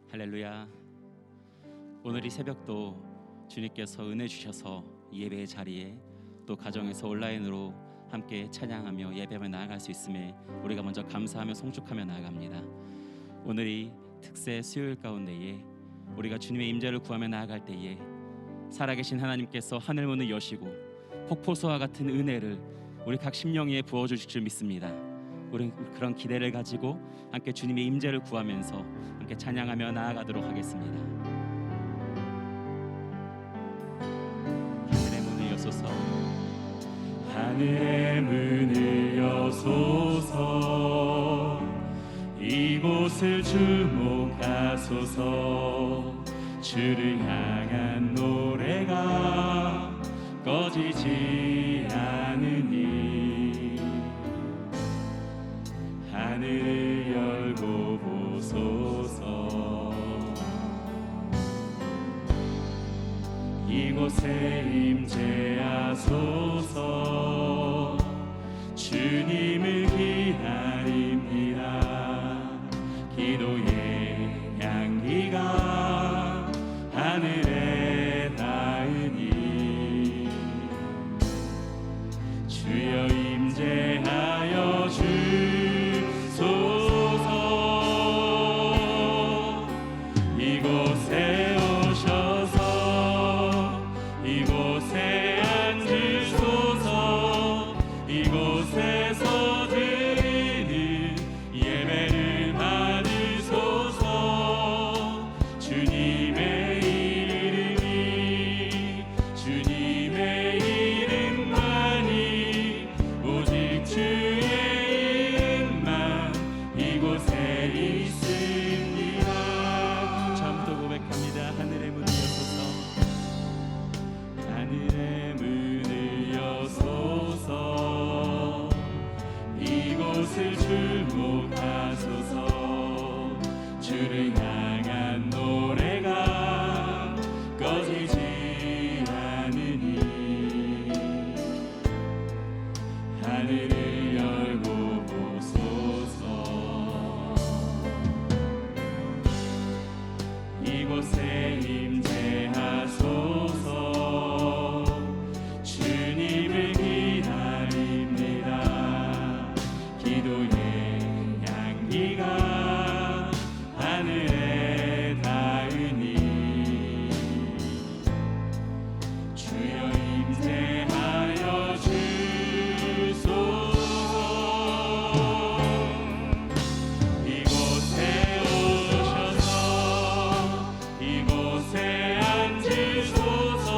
할렐루야. 오늘 이 새벽도 주님께서 은혜 주셔서 예배의 자리에 또 가정에서 온라인으로 함께 찬양하며 예배하며 나아갈 수 있음에 우리가 먼저 감사하며 송축하며 나아갑니다. 오늘이 특세 수요일 가운데에 우리가 주님의 임재를 구하며 나아갈 때에 살아계신 하나님께서 하늘 문을 여시고 폭포수와 같은 은혜를 우리 각 심령에 부어주실 줄 믿습니다. 우리는 그런 기대를 가지고 함께 주님의 임재를 구하면서 함께 찬양하며 나아가도록 하겠습니다. 하늘의 문을 여소서, 하늘의 문을 여소서, 이곳을 주목하소서. 주를 향한 노래가 꺼지지 않으니 하늘을 열고 보소서. 이곳에 임재하소서. 주님을 기다립니다. 기도의 향기가 하늘에 닿으니 주여 임재하여 주소서. 이곳에 오셔서 이곳에 앉으소서. 이곳에서 드리는 예배를 받으소서. 주님의 이름이 주님의 이름만이 오직 주의 이름만 이곳에 있습니다. 처음부터 고백합니다. 하늘의 문을 여소서, 하늘의 문을 여소서. 이곳을 주목하소서. 주를 향한 노래가 꺼지지 않으니 하늘을 열고 보소서. 이곳에 임재하소서. 주님을 기다립니다. 기도의 향기가 하늘에 닿으니 주여 임재하여 주소서. 이곳에 오셔서 이곳에 앉으소서.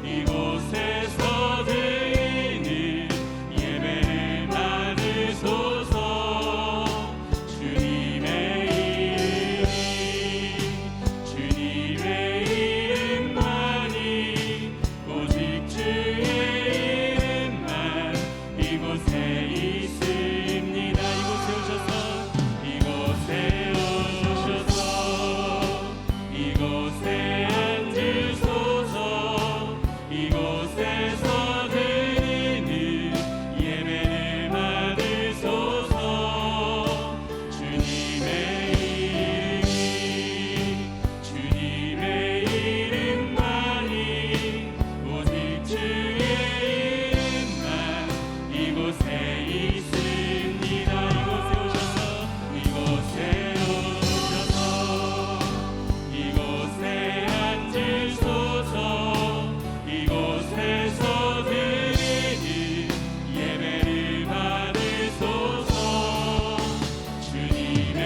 이곳에서 드리는 예배를 받으소서. 주님의 이름만이 오직 주의 이름만 이곳에 있습니다. 이곳에 오셔서 이곳에 앉으소서. 이곳에서 드리는 예배를 받으소서. 주님의 이름만이 오직 주의 이름만 이곳에 있습니다. 이곳에 오셔서 이곳에 앉으소서. 이곳에서 드리는 예배를 받으소서. 주님의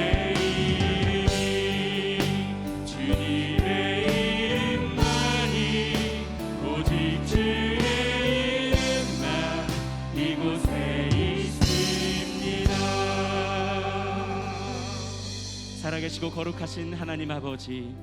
이름만이 오직 주의 이름만 이곳에 있습니다. 살아계시고 거룩하신 하나님 아버지,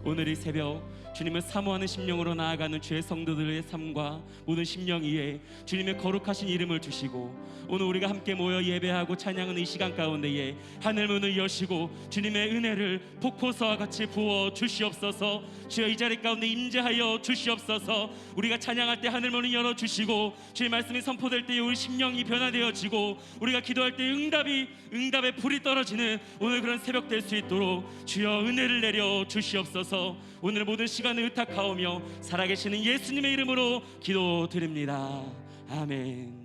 오늘 이 새벽 주님을 사모하는 심령으로 나아가는 주의 성도들의 삶과 모든 심령 위에 주님의 거룩하신 이름을 주시고, 오늘 우리가 함께 모여 예배하고 찬양하는 이 시간 가운데에 하늘 문을 여시고 주님의 은혜를 폭포수와 같이 부어 주시옵소서. 주여 이 자리 가운데 임재하여 주시옵소서. 우리가 찬양할 때 하늘 문을 열어 주시고 주의 말씀이 선포될 때 우리 심령이 변화되어지고 우리가 기도할 때 응답의 불이 떨어지는 오늘 그런 새벽 될 수 있도록 주여 은혜를 내려 주시옵소서. 오늘 모든 시간을 의탁하오며 살아계시는 예수님의 이름으로 기도드립니다. 아멘.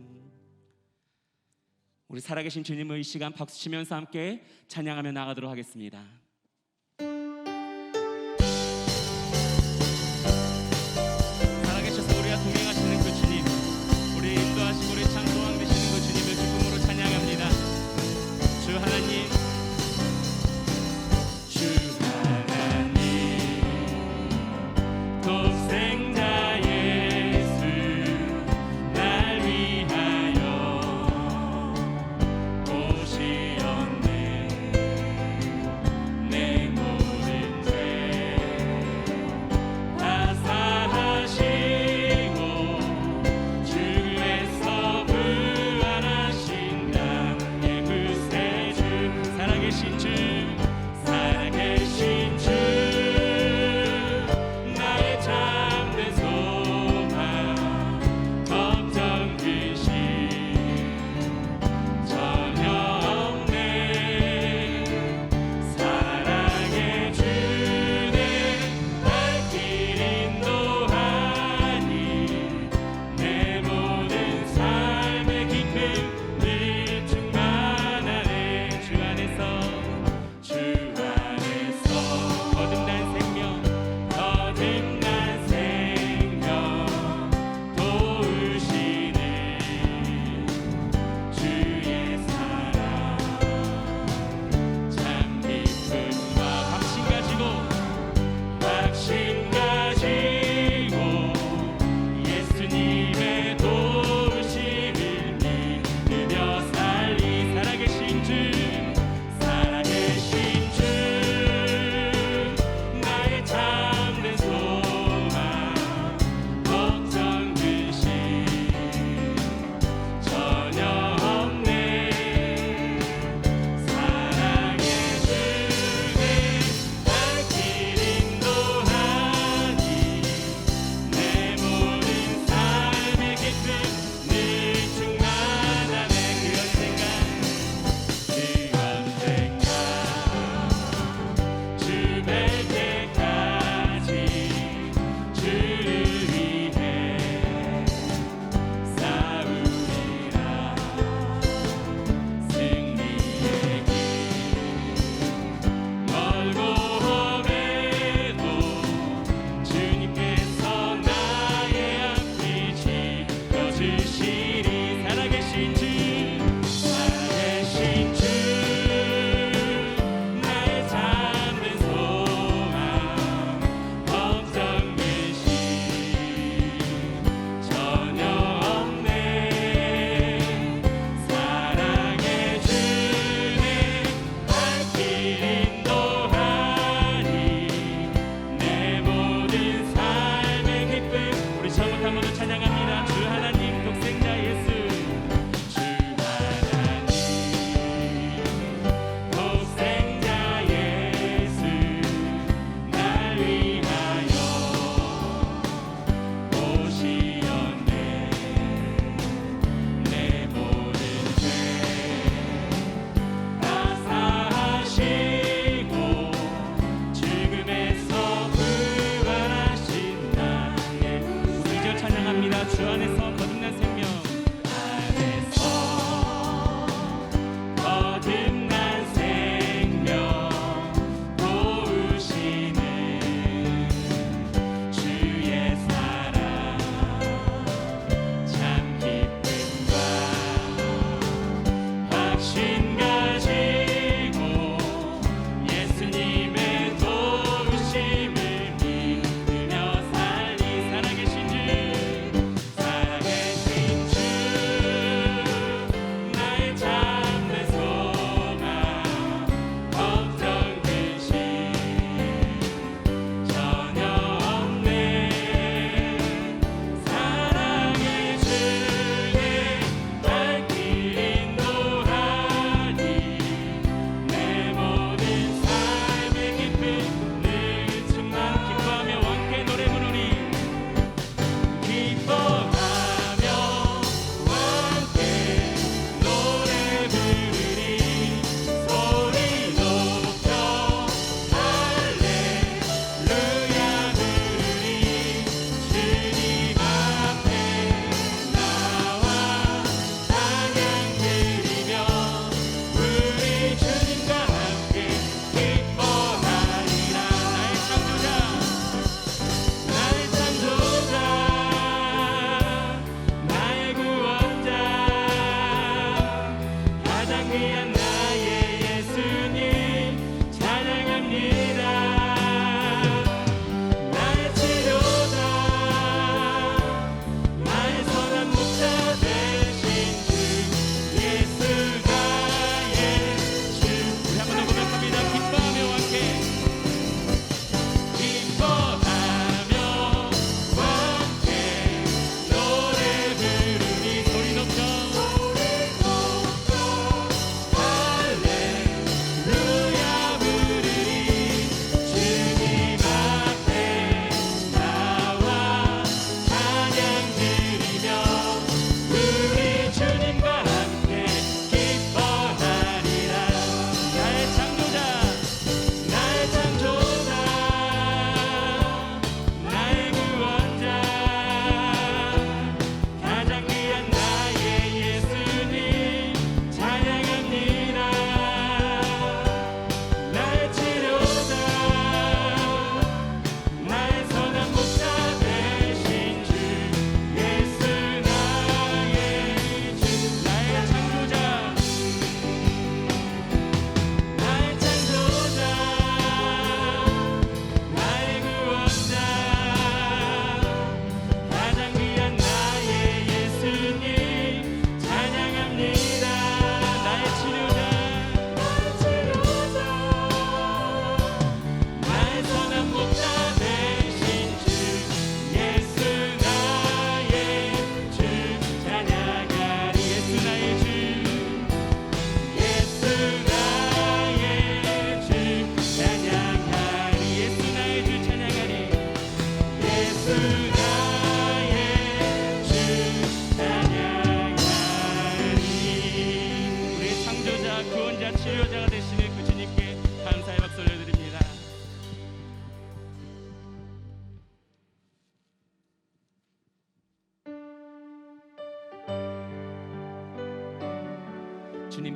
우리 살아계신 주님을 이 시간 박수치면서 함께 찬양하며 나가도록 하겠습니다. 살아계셔서 우리와 동행하시는 그 주님, 우리 인도하시고 우리 창조왕 되시는 그 주님을 기쁨으로 찬양합니다. 주 하나님, 독생자 예수 날 위하여 오시었네.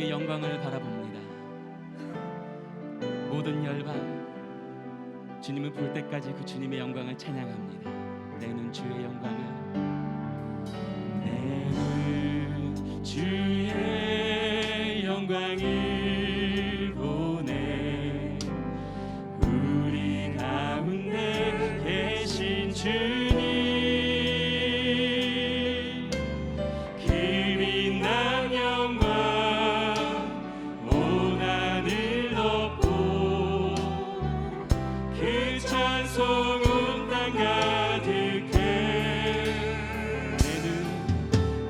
주님의 영광을 바라봅니다. 모든 열방 주님을 볼 때까지 그 주님의 영광을 찬양합니다. 내는 주의 영광을, 내는 주의 영광을 보내. 우리 가운데 계신 주님, 그 빛난 영광 온 하늘 덮고, 그 찬송 온 땅 가득해.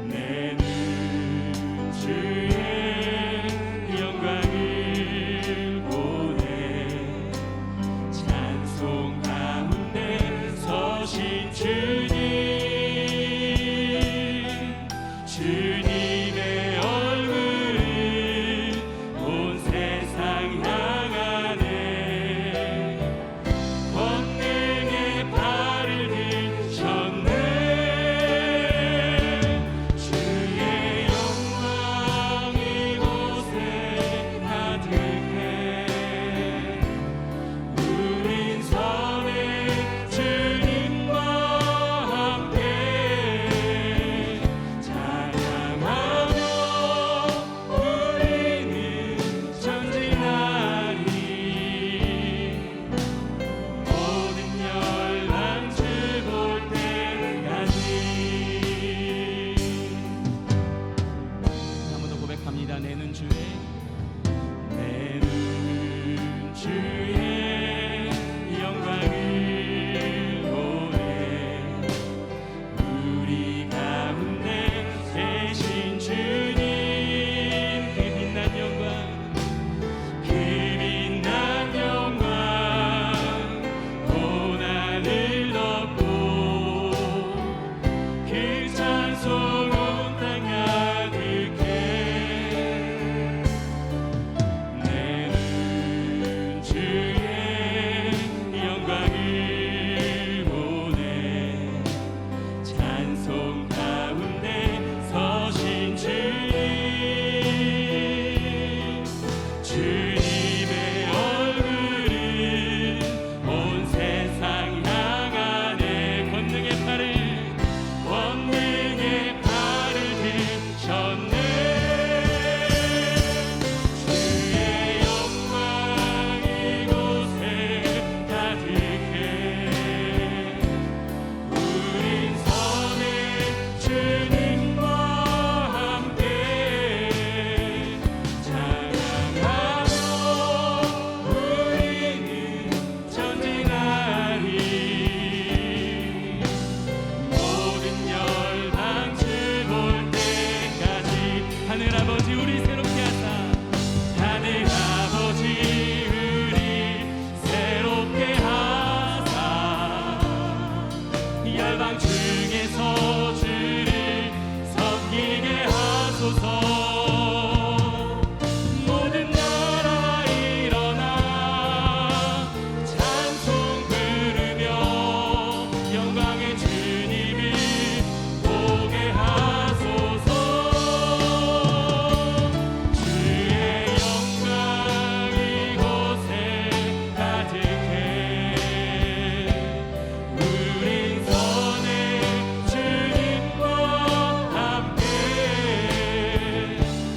내는 주의 영광을 보내. 찬송 가운데 서신 주님, 주님의 얼굴을 온 세상 향하네. 권능의 발을 드셨네. 주의 영광 이곳에 가득해. 우린 선의 주님과 함께 찬양하며 우리는 전진하리. 모든 열방 주 볼 때까지. 한 번 더 고백합니다. 내는 주의 영광을 보내. 우리 가운데 계신 주님, 그 빛난 영광, 그 빛난 영광 온 하늘 덮고, 그 찬송 온 땅 가득해. 내는 주의 영광을 보내. 찬송 가운데 서신 주님, 주님의 얼굴을 온 세상 향하네. 권능의 팔을 드셨네. 주의 영광 이곳에 가득해. 우린 선의 주님과 함께 찬양하며 우리는 전진하리. 모든 열방 주 볼 때까지. 하늘 아버지 우리 새롭게 하사. 하늘 아버지 우리 새롭게 하사. 열방 중에서 주를 섬기게 하소서. 모든 나라 일어나 찬송 부르며 영광의 주님을 보게 하소서. 주의 영광 이곳에 가득해. 우린 선의 주님과 함께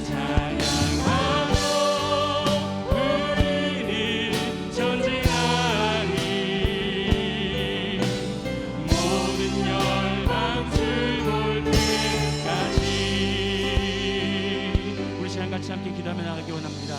찬양하며 우리는 전진하리. 모든 열방 주 볼 때까지. 우리 시간 같이 함께 기도하며 나가기 원합니다.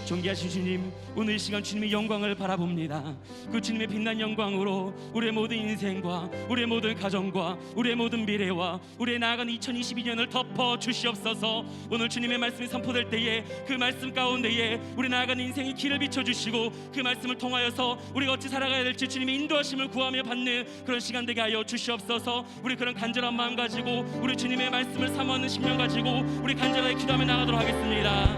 존귀하신 주님, 오늘 이 시간 주님의 영광을 바라봅니다. 그 주님의 빛난 영광으로 우리의 모든 인생과 우리의 모든 가정과 우리의 모든 미래와 우리의 나아가는 2022년을 덮어 주시옵소서. 오늘 주님의 말씀이 선포될 때에 그 말씀 가운데에 우리 나아가는 인생의 길을 비춰주시고, 그 말씀을 통하여서 우리가 어찌 살아가야 될지 주님의 인도하심을 구하며 받는 그런 시간 되게 하여 주시옵소서. 우리 그런 간절한 마음 가지고 우리 주님의 말씀을 사모하는 심령 가지고 우리 간절하게 기도하며 나가도록 하겠습니다.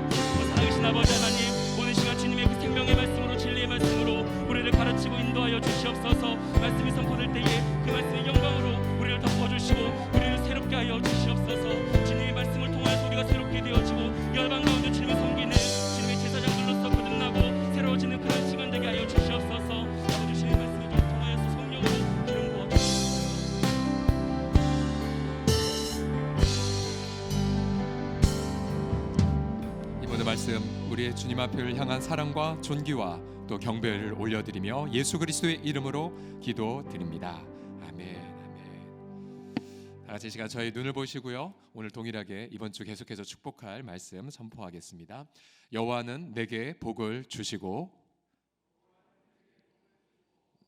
살아계신 아버지 하나님, 오늘 시간 주님의 그 생명의 말씀으로, 진리의 말씀으로 우리를 가르치고 인도하여 주시옵소서. 말씀이 선포될 때에 그 말씀의 영광으로 우리를 덮어주시고 우리를 새롭게 하여 주시옵소서. 주님의 말씀을 통하여서 우리가 새롭게 되어지고 열방과 우리의 주님 앞을 향한 사랑과 존귀와 또 경배를 올려드리며 예수 그리스도의 이름으로 기도드립니다. 아멘. 아멘. 다 같이 이 시간 저희 눈을 보시고요. 오늘 동일하게 이번 주 계속해서 축복할 말씀 선포하겠습니다. 여호와는 내게 복을 주시고,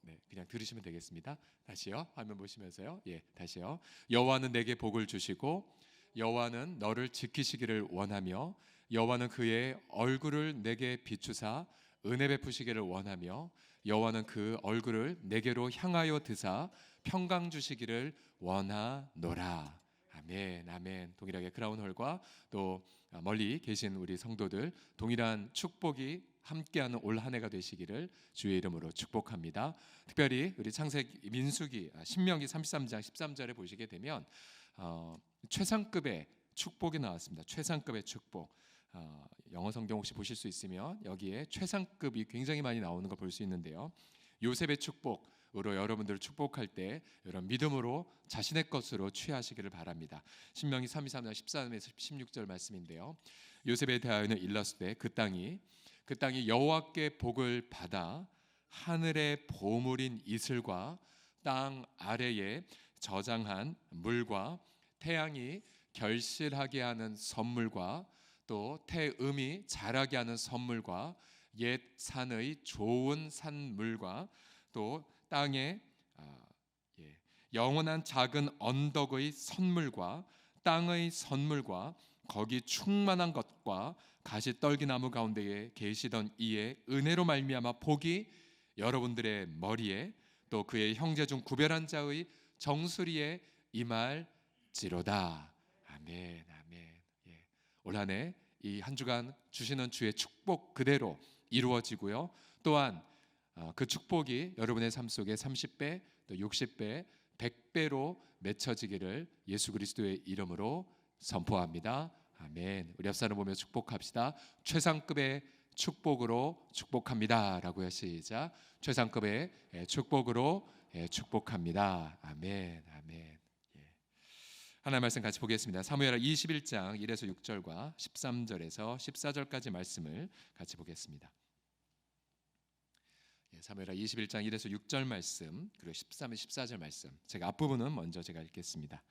네, 그냥 들으시면 되겠습니다. 다시요. 화면 보시면서요. 예, 다시요. 여호와는 내게 복을 주시고 여호와는 너를 지키시기를 원하며 여호와는 그의 얼굴을 내게 비추사 은혜 베푸시기를 원하며 여호와는 그 얼굴을 내게로 향하여 드사 평강 주시기를 원하노라. 아멘. 아멘. 동일하게 크라운홀과 또 멀리 계신 우리 성도들 동일한 축복이 함께하는 올 한 해가 되시기를 주의 이름으로 축복합니다. 특별히 우리 창세기 민수기 신명기 33장 13절에 보시게 되면 최상급의 축복이 나왔습니다. 최상급의 축복. 영어 성경 혹시 보실 수 있으면 여기에 최상급이 굉장히 많이 나오는 걸 볼 수 있는데요. 요셉의 축복으로 여러분들을 축복할 때 여러분 믿음으로 자신의 것으로 취하시기를 바랍니다. 신명기 33장 13에서 16절 말씀인데요. 요셉에 대하여는 일렀을 때 그 땅이 여호와께 복을 받아 하늘의 보물인 이슬과 땅 아래에 저장한 물과 태양이 결실하게 하는 선물과 또 태음이 자라게 하는 선물과 옛 산의 좋은 산물과 또 땅에 영원한 작은 언덕의 선물과 땅의 선물과 거기 충만한 것과 가시떨기나무 가운데에 계시던 이의 은혜로 말미암아 복이 여러분들의 머리에 또 그의 형제 중 구별한 자의 정수리에 임할지로다. 아멘. 아멘. 올 한 해 이 한 주간 주시는 주의 축복 그대로 이루어지고요. 또한 그 축복이 여러분의 삶 속에 30배, 또 60배, 100배로 맺혀지기를 예수 그리스도의 이름으로 선포합니다. 아멘. 우리 옆 사람 보며 축복합시다. 최상급의 축복으로 축복합니다라고요. 시작. 최상급의 축복으로 축복합니다. 아멘. 아멘. 하나님 말씀 같이 보겠습니다. 사무엘하 21장 1에서 6절과 13절에서 14절까지 말씀을 같이 보겠습니다. 사무엘하 21장 1에서 6절 말씀 그리고 13, 14절 말씀 제가 앞부분은 먼저 제가 읽겠습니다.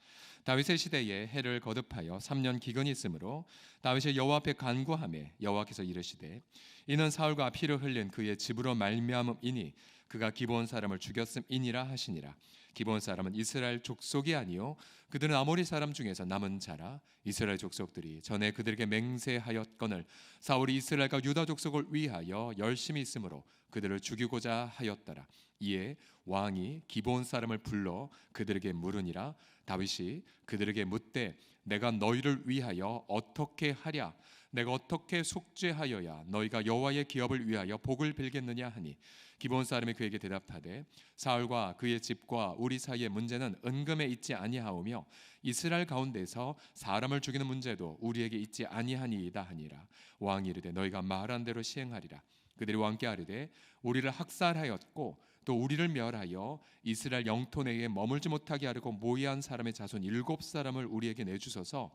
다윗의 시대에 해를 거듭하여 3년 기근이 있으므로 다윗이 여호와 앞에 간구하매 여호와께서 이르시되 이는 사울과 피를 흘린 그의 집으로 말미암음이니 그가 기브온 사람을 죽였음이니라 하시니라. 기브온 사람은 이스라엘 족속이 아니요 그들은 아모리 사람 중에서 남은 자라. 이스라엘 족속들이 전에 그들에게 맹세하였거늘 사울이 이스라엘과 유다 족속을 위하여 열심히 있으므로 그들을 죽이고자 하였더라. 이에 왕이 기브온 사람을 불러 그들에게 물으니라. 다윗이 그들에게 묻되 내가 너희를 위하여 어떻게 하랴? 내가 어떻게 속죄하여야 너희가 여호와의 기업을 위하여 복을 빌겠느냐 하니 기브온 사람이 그에게 대답하되 사울과 그의 집과 우리 사이의 문제는 은금에 있지 아니하오며 이스라엘 가운데서 사람을 죽이는 문제도 우리에게 있지 아니하니이다 하니라. 왕이 이르되 너희가 말한 대로 시행하리라. 그들이 왕께 아뢰되 우리를 학살하였고 또 우리를 멸하여 이스라엘 영토 내에 머물지 못하게 하려고 모의한 사람의 자손 7사람을 우리에게 내주소서.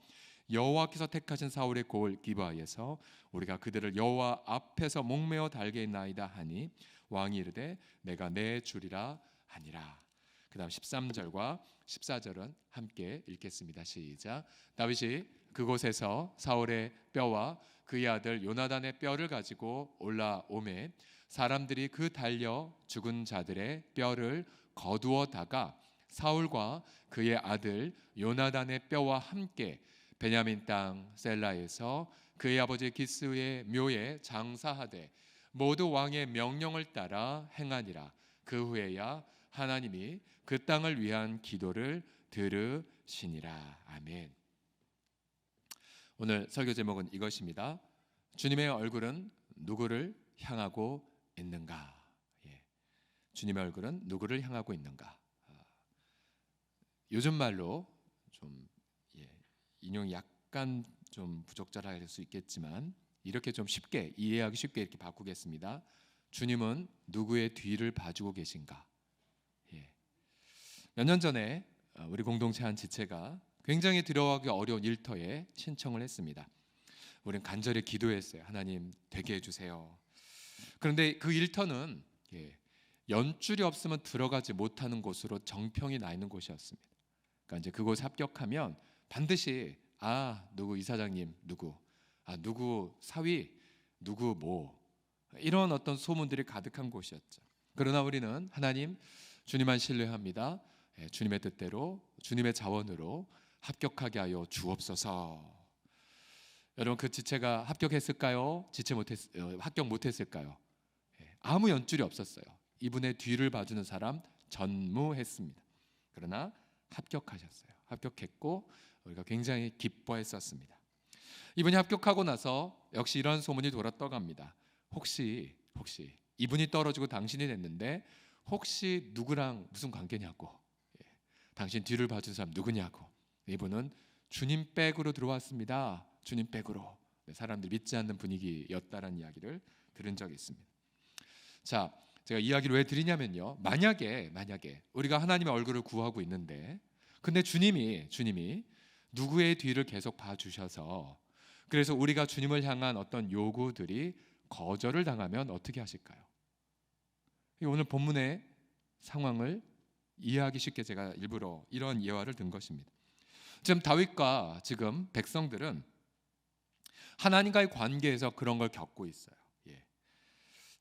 여호와께서 택하신 사울의 고을 기브아에서 우리가 그들을 여호와 앞에서 목매어 달게 했나이다 하니 왕이 이르되 내가 내주리라 하니라. 그다음 13절과 14절은 함께 읽겠습니다. 시작. 다윗이 그곳에서 사울의 뼈와 그의 아들 요나단의 뼈를 가지고 올라오매 사람들이 그 달려 죽은 자들의 뼈를 거두어다가 사울과 그의 아들 요나단의 뼈와 함께 베냐민 땅 셀라에서 그의 아버지 기스의 묘에 장사하되 모두 왕의 명령을 따라 행하니라. 그 후에야 하나님이 그 땅을 위한 기도를 들으시니라. 아멘. 오늘 설교 제목은 이것입니다. 주님의 얼굴은 누구를 향하고 있는가? 주님의 얼굴은 누구를 향하고 있는가? 요즘 말로 좀 인용이 약간 좀 부적절할 수 있겠지만 이렇게 좀 쉽게 이해하기 쉽게 이렇게 바꾸겠습니다. 주님은 누구의 뒤를 봐주고 계신가? 몇 년 전에 우리 공동체 한 지체가 굉장히 들어가기 어려운 일터에 신청을 했습니다. 우리는 간절히 기도했어요. 하나님 되게 해주세요. 그런데 그 일터는 연줄이 없으면 들어가지 못하는 곳으로 정평이 나 있는 곳이었습니다. 그러니까 이제 그곳에 합격하면 반드시 누구 이사장님 누구 누구 사위 누구 뭐 이런 어떤 소문들이 가득한 곳이었죠. 그러나 우리는 하나님 주님만 신뢰합니다. 주님의 뜻대로 주님의 자원으로 합격하게 하여 주옵소서. 여러분 그 지체가 합격했을까요? 합격 못했을까요? 아무 연줄이 없었어요. 이분의 뒤를 봐주는 사람 전무했습니다. 그러나 합격하셨어요. 합격했고 우리가 굉장히 기뻐했었습니다. 이분이 합격하고 나서 역시 이런 소문이 돌아 떠갑니다. 혹시 이분이 떨어지고 당신이 됐는데 혹시 누구랑 무슨 관계냐고, 당신 뒤를 봐준 사람 누구냐고. 이분은 주님 백으로 들어왔습니다. 주님 백으로. 사람들 믿지 않는 분위기였다라는 이야기를 들은 적이 있습니다. 자, 제가 이야기를 왜 드리냐면요, 만약에 우리가 하나님의 얼굴을 구하고 있는데 근데 주님이 누구의 뒤를 계속 봐주셔서 그래서 우리가 주님을 향한 어떤 요구들이 거절을 당하면 어떻게 하실까요? 오늘 본문의 상황을 이해하기 쉽게 제가 일부러 이런 예화를 든 것입니다. 지금 다윗과 지금 백성들은 하나님과의 관계에서 그런 걸 겪고 있어요.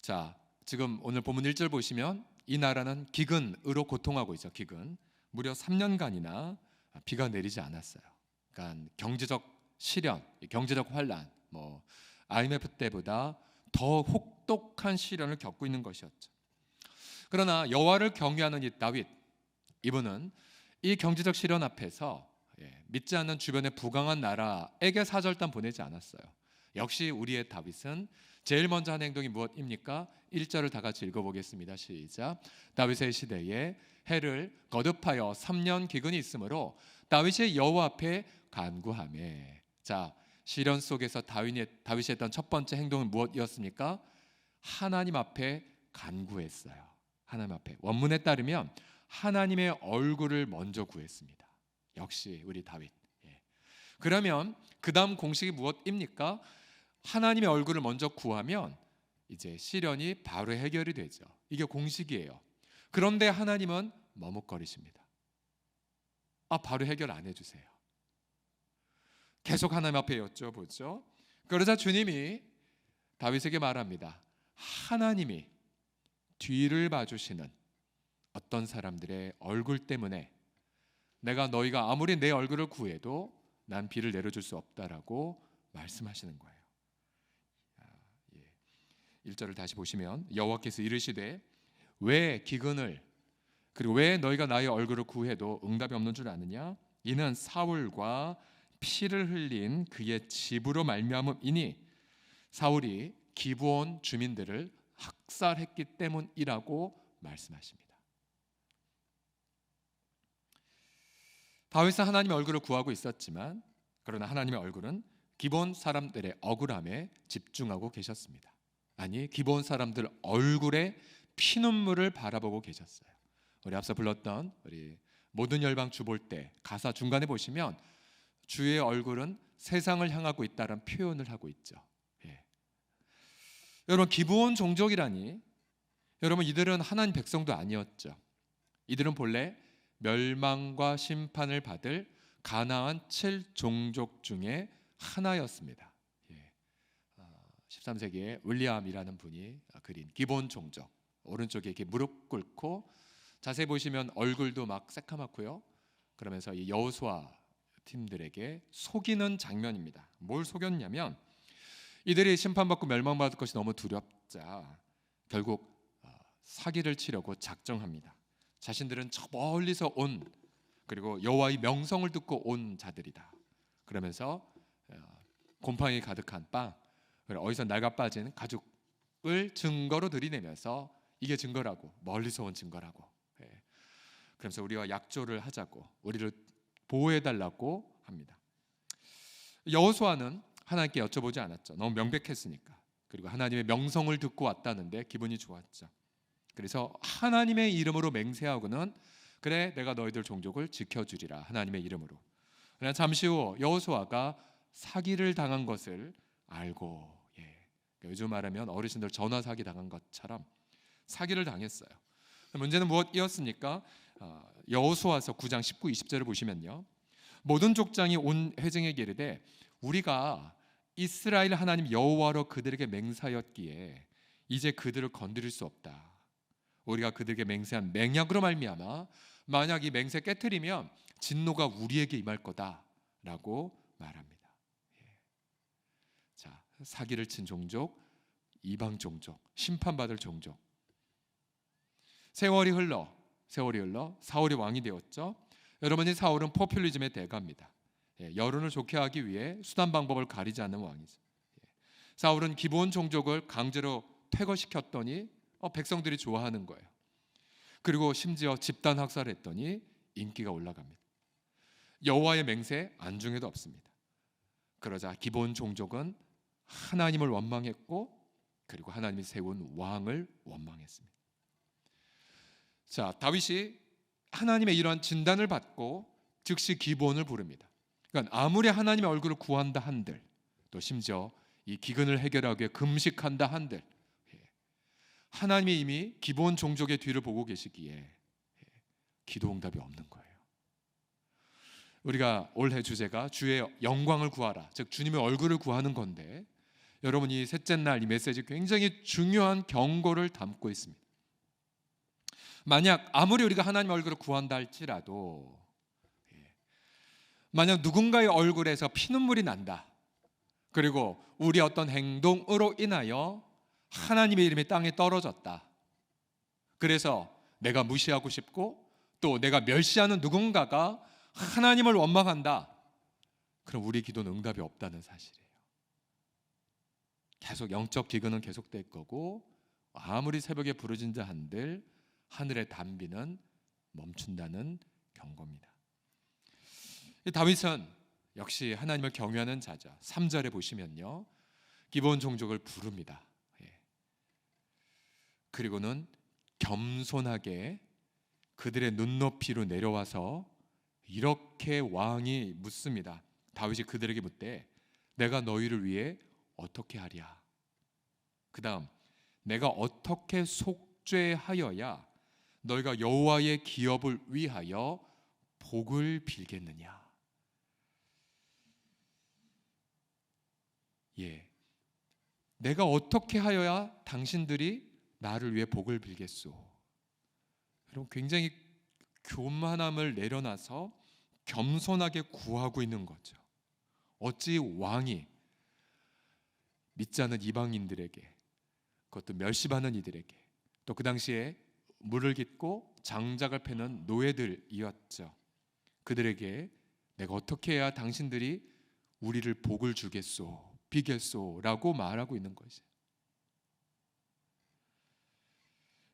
자, 지금 오늘 본문 1절 보시면 이 나라는 기근으로 고통하고 있어요. 기근. 무려 3년간이나 비가 내리지 않았어요. 그러니까 경제적 시련, 경제적 환란, IMF 때보다 더 혹독한 시련을 겪고 있는 것이었죠. 그러나 여호와를 경외하는 이 다윗, 이분은 이 경제적 시련 앞에서 믿지 않는 주변의 부강한 나라에게 사절단 보내지 않았어요. 역시 우리의 다윗은 제일 먼저 한 행동이 무엇입니까? 1절을 다 같이 읽어보겠습니다. 시작. 다윗의 시대에 해를 거듭하여 3년 기근이 있으므로 다윗이 여호와 앞에 간구하매. 자, 시련 속에서 다윗이 했던 첫 번째 행동은 무엇이었습니까? 하나님 앞에 간구했어요. 하나님 앞에. 원문에 따르면 하나님의 얼굴을 먼저 구했습니다. 역시 우리 다윗. 그러면 그 다음 공식이 무엇입니까? 하나님의 얼굴을 먼저 구하면 이제 시련이 바로 해결이 되죠. 이게 공식이에요. 그런데 하나님은 머뭇거리십니다. 바로 해결 안 해주세요. 계속 하나님 앞에 여쭤보죠. 그러자 주님이 다윗에게 말합니다. 하나님이 뒤를 봐주시는 어떤 사람들의 얼굴 때문에 너희가 아무리 내 얼굴을 구해도 난 비를 내려줄 수 없다라고 말씀하시는 거예요. 1절을 다시 보시면 여호와께서 이르시되 왜 기근을 그리고 왜 너희가 나의 얼굴을 구해도 응답이 없는 줄 아느냐? 이는 사울과 피를 흘린 그의 집으로 말미암음이니 사울이 기브온 주민들을 학살했기 때문이라고 말씀하십니다. 다윗은 하나님의 얼굴을 구하고 있었지만 그러나 하나님의 얼굴은 기브온 사람들의 억울함에 집중하고 계셨습니다. 아니, 기브온 사람들 얼굴에 피눈물을 바라보고 계셨어요. 우리 앞서 불렀던 우리 모든 열방 주 볼 때 가사 중간에 보시면 주의 얼굴은 세상을 향하고 있다는 표현을 하고 있죠. 여러분, 기브온 종족이라니, 여러분 이들은 하나님 백성도 아니었죠. 이들은 본래 멸망과 심판을 받을 가나안 7종족 중에 하나였습니다. 13세기에 윌리엄이라는 분이 그린 기브온 종족, 오른쪽에 이렇게 무릎 꿇고 자세히 보시면 얼굴도 막 새카맣고요. 그러면서 이 여호수아 팀들에게 속이는 장면입니다. 뭘 속였냐면 이들이 심판받고 멸망받을 것이 너무 두렵자 결국 사기를 치려고 작정합니다. 자신들은 저 멀리서 온 그리고 여호와의 명성을 듣고 온 자들이다. 그러면서 곰팡이 가득한 빵, 어디서 낡아 빠진 가죽을 증거로 들이내면서 이게 증거라고, 멀리서 온 증거라고. 그러면서 우리와 약조를 하자고, 우리를 보호해달라고 합니다. 여호수아는 하나님께 여쭤보지 않았죠. 너무 명백했으니까. 그리고 하나님의 명성을 듣고 왔다는데 기분이 좋았죠. 그래서 하나님의 이름으로 맹세하고는 그래, 내가 너희들 종족을 지켜주리라, 하나님의 이름으로. 그러나 잠시 후 여호수아가 사기를 당한 것을 알고, 그러니까 요즘 말하면 어르신들 전화 사기 당한 것처럼 사기를 당했어요. 문제는 무엇이었습니까? 여호수아서 9장 19, 20절을 보시면요, 모든 족장이 온 회중에게 이르되 우리가 이스라엘 하나님 여호와로 그들에게 맹세하였기에 이제 그들을 건드릴 수 없다. 우리가 그들에게 맹세한 맹약으로 말미암아 만약 이 맹세 깨트리면 진노가 우리에게 임할 거다라고 말합니다. 자, 사기를 친 종족, 이방 종족, 심판받을 종족. 세월이 흘러 사울이 왕이 되었죠. 여러분이 사울은 포퓰리즘의 대가입니다. 여론을 좋게 하기 위해 수단 방법을 가리지 않는 왕이죠. 사울은 기본 종족을 강제로 퇴거시켰더니 백성들이 좋아하는 거예요. 그리고 심지어 집단 학살을 했더니 인기가 올라갑니다. 여호와의 맹세 안중에도 없습니다. 그러자 기본 종족은 하나님을 원망했고 그리고 하나님이 세운 왕을 원망했습니다. 자, 다윗이 하나님의 이러한 진단을 받고 즉시 기브온을 부릅니다. 그러니까 아무리 하나님의 얼굴을 구한다 한들, 또 심지어 이 기근을 해결하기 위해 금식한다 한들, 하나님이 이미 기브온 종족의 뒤를 보고 계시기에 기도 응답이 없는 거예요. 우리가 올해 주제가 주의 영광을 구하라, 즉 주님의 얼굴을 구하는 건데, 여러분 이 셋째 날 이 메시지 굉장히 중요한 경고를 담고 있습니다. 만약 아무리 우리가 하나님의 얼굴을 구한다 할지라도 만약 누군가의 얼굴에서 피눈물이 난다, 그리고 우리 어떤 행동으로 인하여 하나님의 이름이 땅에 떨어졌다, 그래서 내가 무시하고 싶고 또 내가 멸시하는 누군가가 하나님을 원망한다, 그럼 우리 기도는 응답이 없다는 사실이에요. 계속 영적 기근은 계속될 거고 아무리 새벽에 부르짖은 자 한들 하늘의 단비는 멈춘다는 경고입니다. 다윗은 역시 하나님을 경외하는 자죠. 3절에 보시면요, 기브온 종족을 부릅니다. 그리고는 겸손하게 그들의 눈높이로 내려와서 이렇게 왕이 묻습니다. 다윗이 그들에게 묻되 내가 너희를 위해 어떻게 하랴? 그 다음 내가 어떻게 속죄하여야 너희가 여호와의 기업을 위하여 복을 빌겠느냐? 내가 어떻게 하여야 당신들이 나를 위해 복을 빌겠소? 여러분 굉장히 교만함을 내려놔서 겸손하게 구하고 있는 거죠. 어찌 왕이 믿지 않는 이방인들에게, 그것도 멸시받는 이들에게, 또 그 당시에 물을 깃고 장작을 패는 노예들이었죠. 그들에게 내가 어떻게 해야 당신들이 우리를 복을 주겠소, 비겠소 라고 말하고 있는 것이.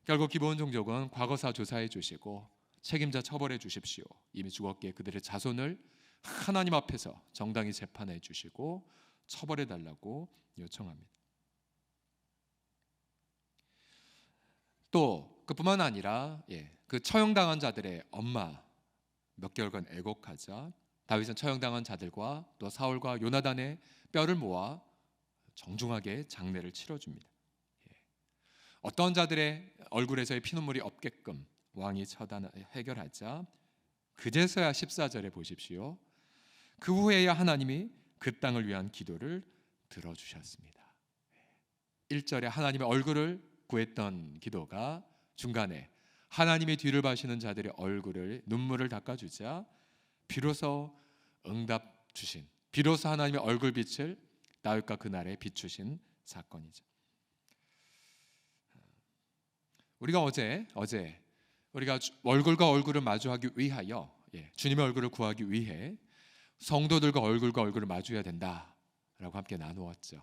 결국 기브온 종족은 과거사 조사해 주시고 책임자 처벌해 주십시오. 이미 죽었기에 그들의 자손을 하나님 앞에서 정당히 재판해 주시고 처벌해 달라고 요청합니다. 또 그뿐만 아니라 그 처형당한 자들의 엄마 몇 개월간 애곡하자 다윗은 처형당한 자들과 또 사울과 요나단의 뼈를 모아 정중하게 장례를 치러줍니다. 어떤 자들의 얼굴에서의 피눈물이 없게끔 왕이 처단 해결하자 그제서야 14절에 보십시오. 그 후에야 하나님이 그 땅을 위한 기도를 들어주셨습니다. 1절에 하나님의 얼굴을 구했던 기도가 중간에 하나님의 뒤를 봐시는 자들의 얼굴을 눈물을 닦아주자 비로소 응답 주신, 비로소 하나님의 얼굴빛을 다윗과 그날에 비추신 사건이죠. 우리가 어제 우리가 얼굴과 얼굴을 마주하기 위하여 주님의 얼굴을 구하기 위해 성도들과 얼굴을 마주해야 된다라고 함께 나누었죠.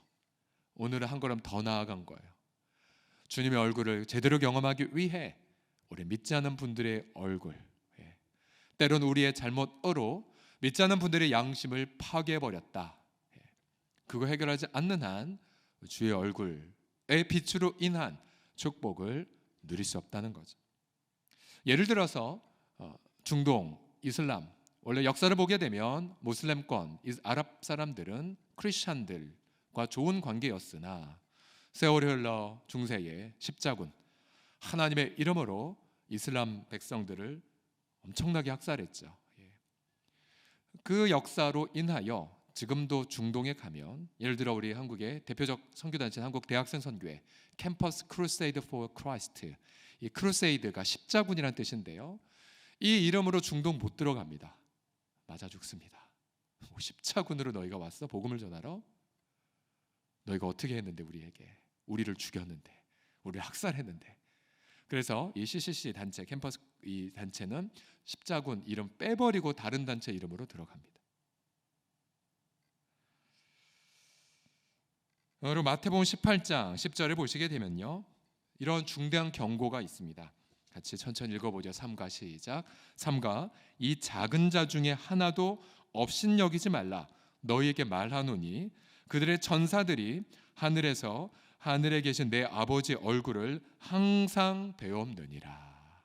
오늘은 한 걸음 더 나아간 거예요. 주님의 얼굴을 제대로 경험하기 위해 우리 믿지 않는 분들의 얼굴, 때론 우리의 잘못으로 믿지 않는 분들의 양심을 파괴해버렸다, 그거 해결하지 않는 한 주의 얼굴의 빛으로 인한 축복을 누릴 수 없다는 거죠. 예를 들어서 중동, 이슬람, 원래 역사를 보게 되면 모슬렘권, 아랍 사람들은 크리스찬들, 하나님과 좋은 관계였으나 세월이 흘러 중세에 십자군 하나님의 이름으로 이슬람 백성들을 엄청나게 학살했죠. 그 역사로 인하여 지금도 중동에 가면 예를 들어 우리 한국의 대표적 선교단체 한국 대학생 선교회 캠퍼스 크루세이드 포 크라이스트, 이 크루세이드가 십자군이라는 뜻인데요. 이 이름으로 중동 못 들어갑니다. 맞아 죽습니다. 십자군으로 너희가 왔어? 복음을 전하러? 너희가 어떻게 했는데 우리에게? 우리를 죽였는데, 우리를 학살했는데. 그래서 이 CCC 단체, 캠퍼스 이 단체는 십자군 이름 빼버리고 다른 단체 이름으로 들어갑니다. 여러분 마태복음 18장 10절을 보시게 되면요, 이런 중대한 경고가 있습니다. 같이 천천히 읽어보죠. 3가 시작. 3가 이 작은 자 중에 하나도 업신여기지 말라. 너희에게 말하노니 그들의 천사들이 하늘에서 하늘에 계신 내 아버지 얼굴을 항상 배옵느니라.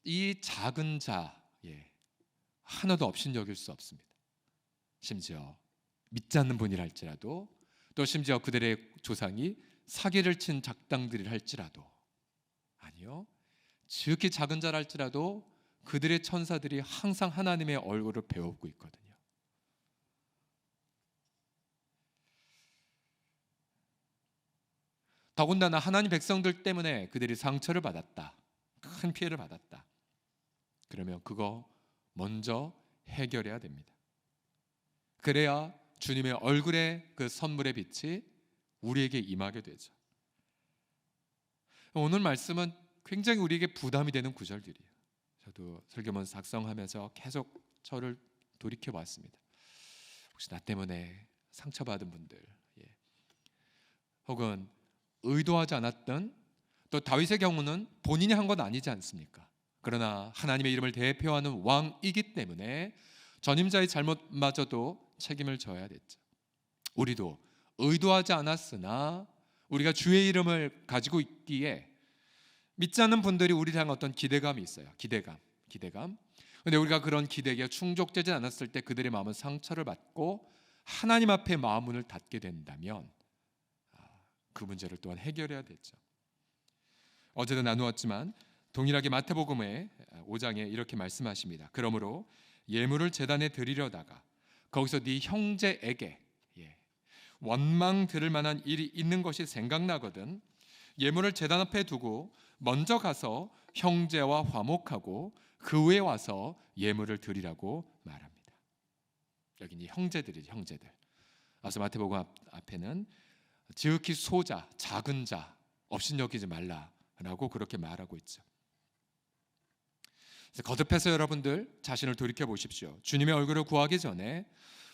이 작은 자 하나도 업신여길 수 없습니다. 심지어 믿지 않는 분이라 할지라도, 또 심지어 그들의 조상이 사기를 친 작당들이라 할지라도, 아니요, 지극히 작은 자라 할지라도 그들의 천사들이 항상 하나님의 얼굴을 배우고 있거든요. 더군다나 하나님 백성들 때문에 그들이 상처를 받았다, 큰 피해를 받았다. 그러면 그거 먼저 해결해야 됩니다. 그래야 주님의 얼굴의 그 선물의 빛이 우리에게 임하게 되죠. 오늘 말씀은 굉장히 우리에게 부담이 되는 구절들이에요. 저도 설교문 작성하면서 계속 저를 돌이켜 봤습니다. 혹시 나 때문에 상처받은 분들, 혹은 의도하지 않았던, 또 다윗의 경우는 본인이 한 건 아니지 않습니까? 그러나 하나님의 이름을 대표하는 왕이기 때문에 전임자의 잘못마저도 책임을 져야 됐죠. 우리도 의도하지 않았으나 우리가 주의 이름을 가지고 있기에 믿지 않는 분들이 우리를 향한 어떤 기대감이 있어요. 기대감. 근데 우리가 그런 기대에 충족되지 않았을 때 그들의 마음은 상처를 받고 하나님 앞에 마음 문을 닫게 된다면 그 문제를 또한 해결해야 되죠. 어제도 나누었지만 동일하게 마태복음의 5장에 이렇게 말씀하십니다. 그러므로 예물을 제단에 드리려다가 거기서 네 형제에게 원망 들을 만한 일이 있는 것이 생각나거든 예물을 제단 앞에 두고 먼저 가서 형제와 화목하고 그 후에 와서 예물을 드리라고 말합니다. 여기는 형제들이죠. 형제들. 그래서 마태복음 앞에는 지극히 소자, 작은 자 업신여기지 말라라고 그렇게 말하고 있죠. 그래서 거듭해서 여러분들 자신을 돌이켜 보십시오. 주님의 얼굴을 구하기 전에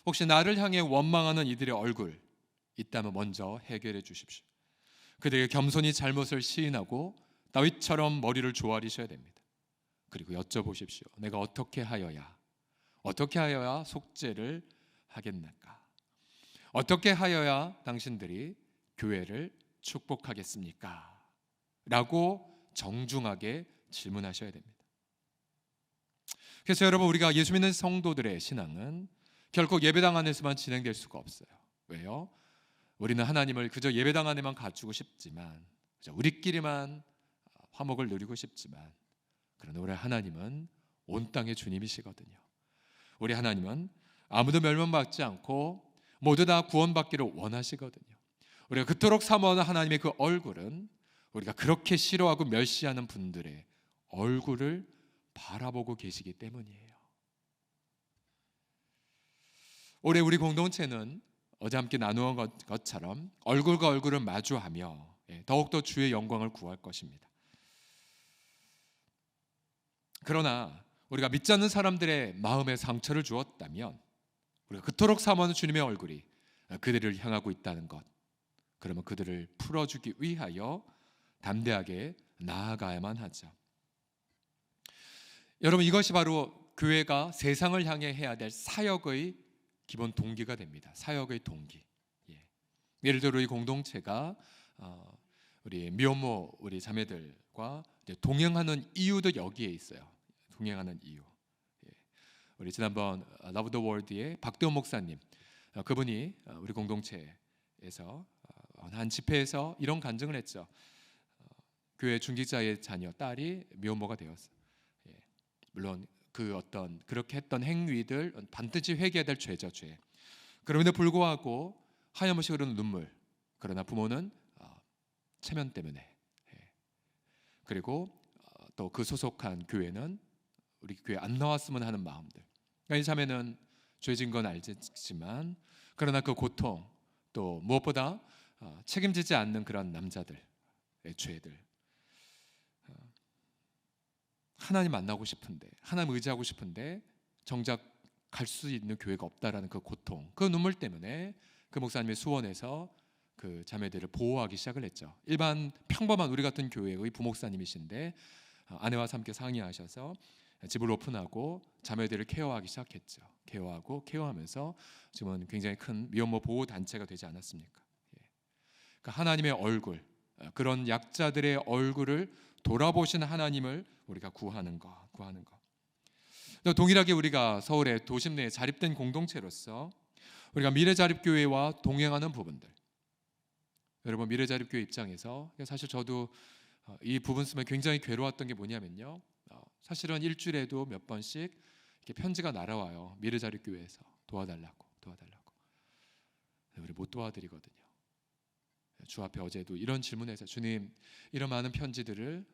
혹시 나를 향해 원망하는 이들의 얼굴 있다면 먼저 해결해 주십시오. 그들에게 겸손히 잘못을 시인하고 다윗처럼 머리를 조아리셔야 됩니다. 그리고 여쭤보십시오. 내가 어떻게 하여야 속죄를 하겠는가? 어떻게 하여야 당신들이 교회를 축복하겠습니까? 라고 정중하게 질문하셔야 됩니다. 그래서 여러분, 우리가 예수 믿는 성도들의 신앙은 결코 예배당 안에서만 진행될 수가 없어요. 왜요? 우리는 하나님을 그저 예배당 안에만 갖추고 싶지만, 그저 우리끼리만 화목을 누리고 싶지만, 그러나 우리 하나님은 온 땅의 주님이시거든요. 우리 하나님은 아무도 멸망받지 않고 모두 다 구원받기를 원하시거든요. 우리가 그토록 사모하는 하나님의 그 얼굴은 우리가 그렇게 싫어하고 멸시하는 분들의 얼굴을 바라보고 계시기 때문이에요. 올해 우리 공동체는 어제 함께 나누은 것처럼 얼굴과 얼굴을 마주하며 더욱더 주의 영광을 구할 것입니다. 그러나 우리가 믿지 않는 사람들의 마음에 상처를 주었다면, 우리가 그토록 사모하는 주님의 얼굴이 그들을 향하고 있다는 것, 그러면 그들을 풀어주기 위하여 담대하게 나아가야만 하죠. 여러분, 이것이 바로 교회가 세상을 향해 해야 될 사역의 기본 동기가 됩니다. 사역의 동기. 예를 들어 이 공동체가 우리 미혼모 우리 자매들과 동행하는 이유도 여기에 있어요. 동행하는 이유. 우리 지난번 Love the World의 박대원 목사님, 그분이 우리 공동체에서 한 집회에서 이런 간증을 했죠. 교회 중직자의 자녀 딸이 미혼모가 되었어. 물론 그 어떤 그렇게 했던 행위들 반드시 회개해야 될 죄죠, 죄. 그럼에도 불구하고 하염없이 흐르는 눈물. 그러나 부모는 체면 때문에, 그리고 또 그 소속한 교회는 우리 교회 안 나왔으면 하는 마음들. 이 자매는 죄진 건 알지만 그러나 그 고통, 또 무엇보다 책임지지 않는 그런 남자들의 죄들, 하나님 만나고 싶은데, 하나님 의지하고 싶은데 정작 갈 수 있는 교회가 없다라는 그 고통, 그 눈물 때문에 그 목사님의 수원에서 그 자매들을 보호하기 시작을 했죠. 일반 평범한 우리 같은 교회의 부목사님이신데 아내와 함께 상의하셔서 집을 오픈하고 자매들을 케어하기 시작했죠. 케어하고 케어하면서 지금은 굉장히 큰 미혼모 보호 단체가 되지 않았습니까? 그러니까 하나님의 얼굴, 그런 약자들의 얼굴을 돌아보신 하나님을 우리가 구하는 것. 동일하게 우리가 서울의 도심 내에 자립된 공동체로서 우리가 미래자립교회와 동행하는 부분들, 여러분 미래자립교회 입장에서 사실 저도 이 부분 쓰면 굉장히 괴로웠던 게 뭐냐면요, 사실은 일주일에도 몇 번씩 이렇게 편지가 날아와요. 미래자립교회에서 도와달라고. 우리 못 도와드리거든요. 주 앞에 어제도 이런 질문에서 주님, 이런 많은 편지들을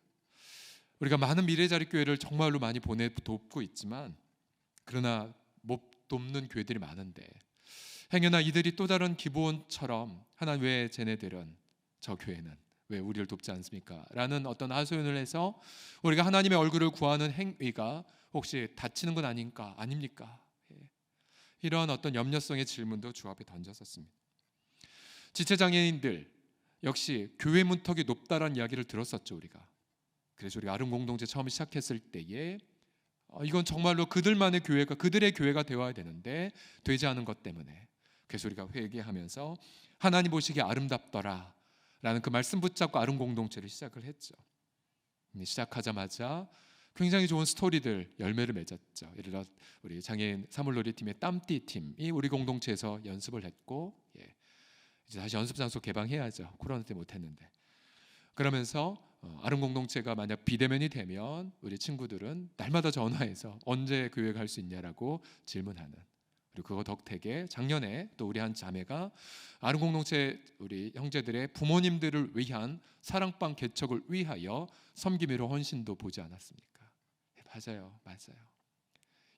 우리가 많은 미래자립교회를 정말로 많이 돕고 있지만 그러나 못 돕는 교회들이 많은데 행여나 이들이 또 다른 기부원처럼 하나님 왜 쟤네들은, 저 교회는 왜 우리를 돕지 않습니까? 라는 어떤 하소연을 해서 우리가 하나님의 얼굴을 구하는 행위가 혹시 다치는 건 아닙니까? 이런 어떤 염려성의 질문도 주 앞에 던졌었습니다. 지체장애인들 역시 교회 문턱이 높다라는 이야기를 들었었죠, 우리가. 그래서 우리가 아름 공동체 처음 시작했을 때에 이건 정말로 그들만의 교회가, 그들의 교회가 되어야 되는데 되지 않은 것 때문에, 그래서 우리가 회개하면서 하나님 보시기에 아름답더라 라는 그 말씀 붙잡고 아름 공동체를 시작을 했죠. 시작하자마자 굉장히 좋은 스토리들 열매를 맺었죠. 예를 들어 우리 장애인 사물놀이 팀의 땀띠 팀이 우리 공동체에서 연습을 했고, 이제 다시 연습 장소 개방해야죠. 코로나 때 못했는데. 그러면서 아름 공동체가 만약 비대면이 되면 우리 친구들은 날마다 전화해서 언제 교회 갈 수 있냐라고 질문하는, 그리고 그거 덕택에 작년에 또 우리 한 자매가 아름 공동체 우리 형제들의 부모님들을 위한 사랑방 개척을 위하여 섬김으로 헌신도 보지 않았습니까? 맞아요.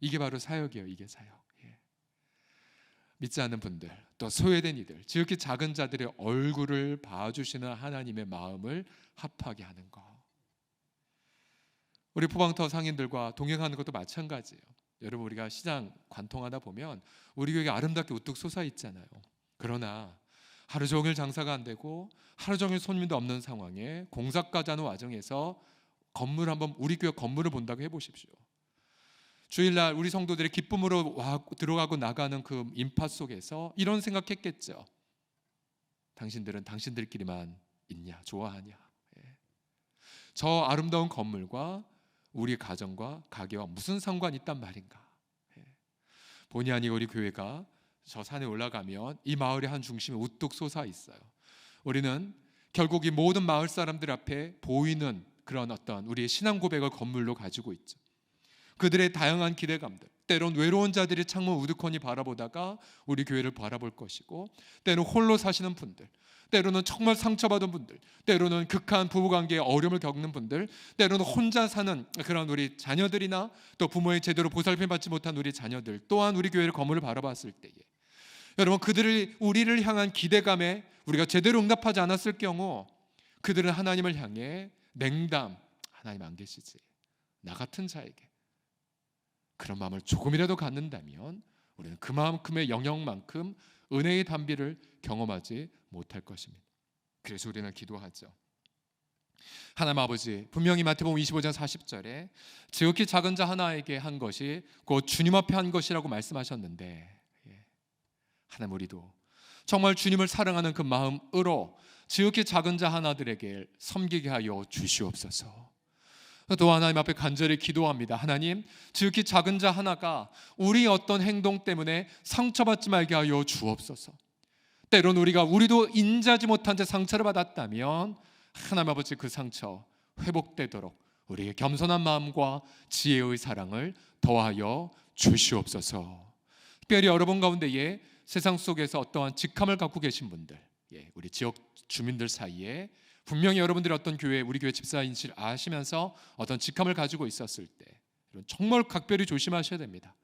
이게 바로 사역이에요. 이게 사역. 믿지 않는 분들, 또 소외된 이들, 지극히 작은 자들의 얼굴을 봐주시는 하나님의 마음을 합하게 하는 것. 우리 포방터 상인들과 동행하는 것도 마찬가지예요. 여러분, 우리가 시장 관통하다 보면 우리 교회가 아름답게 우뚝 솟아 있잖아요. 그러나 하루 종일 장사가 안 되고 하루 종일 손님도 없는 상황에 공사까지 하는 와중에서 우리 교회 건물을 본다고 해보십시오. 주일날 우리 성도들의 기쁨으로 들어가고 나가는 그 인파 속에서 이런 생각했겠죠. 당신들은 당신들끼리만 있냐, 좋아하냐. 저 아름다운 건물과 우리 가정과 가게와 무슨 상관이 있단 말인가. 본의 아니고 우리 교회가 저 산에 올라가면 이 마을의 한 중심에 우뚝 솟아 있어요. 우리는 결국 이 모든 마을 사람들 앞에 보이는 그런 어떤 우리의 신앙 고백을 건물로 가지고 있죠. 그들의 다양한 기대감들, 때론 외로운 자들이 창문 우두커니 바라보다가 우리 교회를 바라볼 것이고, 때로는 홀로 사시는 분들, 때로는 정말 상처받은 분들, 때로는 극한 부부관계에 어려움을 겪는 분들, 때로는 혼자 사는 그런 우리 자녀들이나 또 부모의 제대로 보살핌받지 못한 우리 자녀들 또한 우리 교회를 건물을 바라봤을 때에 여러분, 그들이 우리를 향한 기대감에 우리가 제대로 응답하지 않았을 경우 그들은 하나님을 향해 냉담, 하나님 안 계시지, 나 같은 자에게 그런 마음을 조금이라도 갖는다면 우리는 그만큼의 영역만큼 은혜의 단비를 경험하지 못할 것입니다. 그래서 우리는 기도하죠. 하나님 아버지, 분명히 마태복음 25장 40절에 지극히 작은 자 하나에게 한 것이 곧 주님 앞에 한 것이라고 말씀하셨는데, 하나님, 우리도 정말 주님을 사랑하는 그 마음으로 지극히 작은 자 하나들에게 섬기게 하여 주시옵소서. 또 하나님 앞에 간절히 기도합니다. 하나님, 지극히 작은 자 하나가 우리 어떤 행동 때문에 상처받지 말게 하여 주옵소서. 때론 우리도 인지하지 못한 채 상처를 받았다면 하나님 아버지 그 상처 회복되도록 우리의 겸손한 마음과 지혜의 사랑을 더하여 주시옵소서. 특별히 여러분 가운데에 세상 속에서 어떠한 직함을 갖고 계신 분들, 우리 지역 주민들 사이에 분명히 여러분들이 어떤 교회, 우리 교회 집사인지 아시면서 어떤 직함을 가지고 있었을 때 정말 각별히 조심하셔야 됩니다.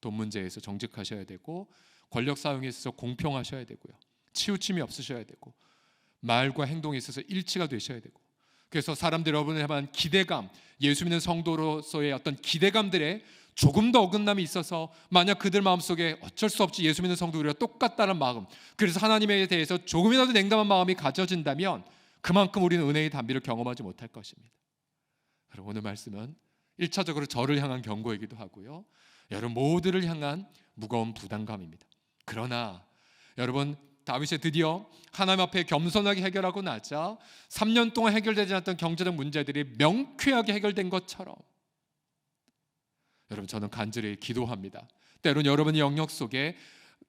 돈 문제에서 정직하셔야 되고, 권력 사용에 있어서 공평하셔야 되고요, 치우침이 없으셔야 되고, 말과 행동에 있어서 일치가 되셔야 되고, 그래서 사람들이 여러분에 대한 기대감, 예수 믿는 성도로서의 어떤 기대감들에 조금 더 어긋남이 있어서 만약 그들 마음속에 어쩔 수 없이 예수 믿는 성도들과 똑같다는 마음, 그래서 하나님에 대해서 조금이라도 냉담한 마음이 가져진다면 그만큼 우리는 은혜의 단비를 경험하지 못할 것입니다. 여러분, 오늘 말씀은 1차적으로 저를 향한 경고이기도 하고요, 여러분 모두를 향한 무거운 부담감입니다. 그러나 여러분, 다윗이 드디어 하나님 앞에 겸손하게 해결하고 나자 3년 동안 해결되지 않았던 경제적 문제들이 명쾌하게 해결된 것처럼 여러분, 저는 간절히 기도합니다. 때론 여러분의 영역 속에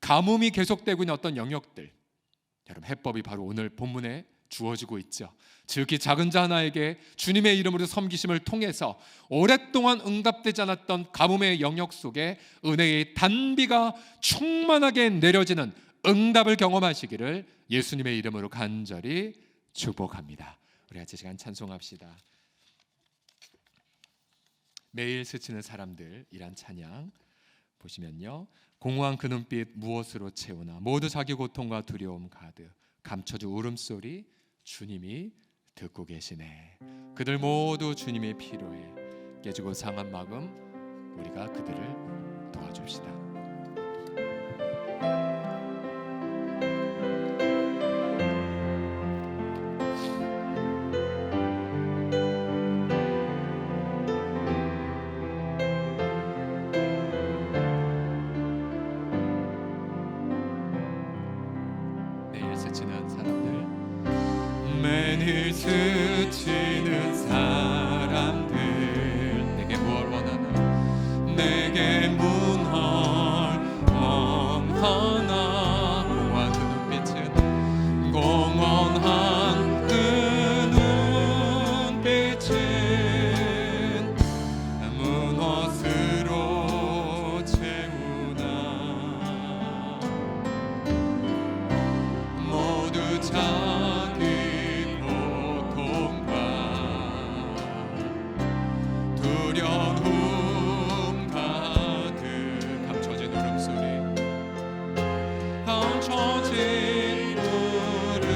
가뭄이 계속되고 있는 어떤 영역들, 여러분 해법이 바로 오늘 본문에 주어지고 있죠. 지극히 작은 자 하나에게 주님의 이름으로 섬기심을 통해서 오랫동안 응답되지 않았던 가뭄의 영역 속에 은혜의 단비가 충만하게 내려지는 응답을 경험하시기를 예수님의 이름으로 간절히 축복합니다. 우리 같이 시간 찬송합시다. 매일 스치는 사람들이란 찬양 보시면요, 공허한 그 눈빛 무엇으로 채우나, 모두 자기 고통과 두려움 가득 감춰주 울음소리 주님이 듣고 계시네. 그들 모두 주님의 피로에 깨지고 상한 마음, 우리가 그들을 도와줍시다. 매일 스치는 사람들, 내게 무엇 원하나, 내게 무엇 원하나, 공허한 그 눈빛은 무엇으로 채우나, 모두 자기 두려움 가득 감춰진 울음소리, 감춰진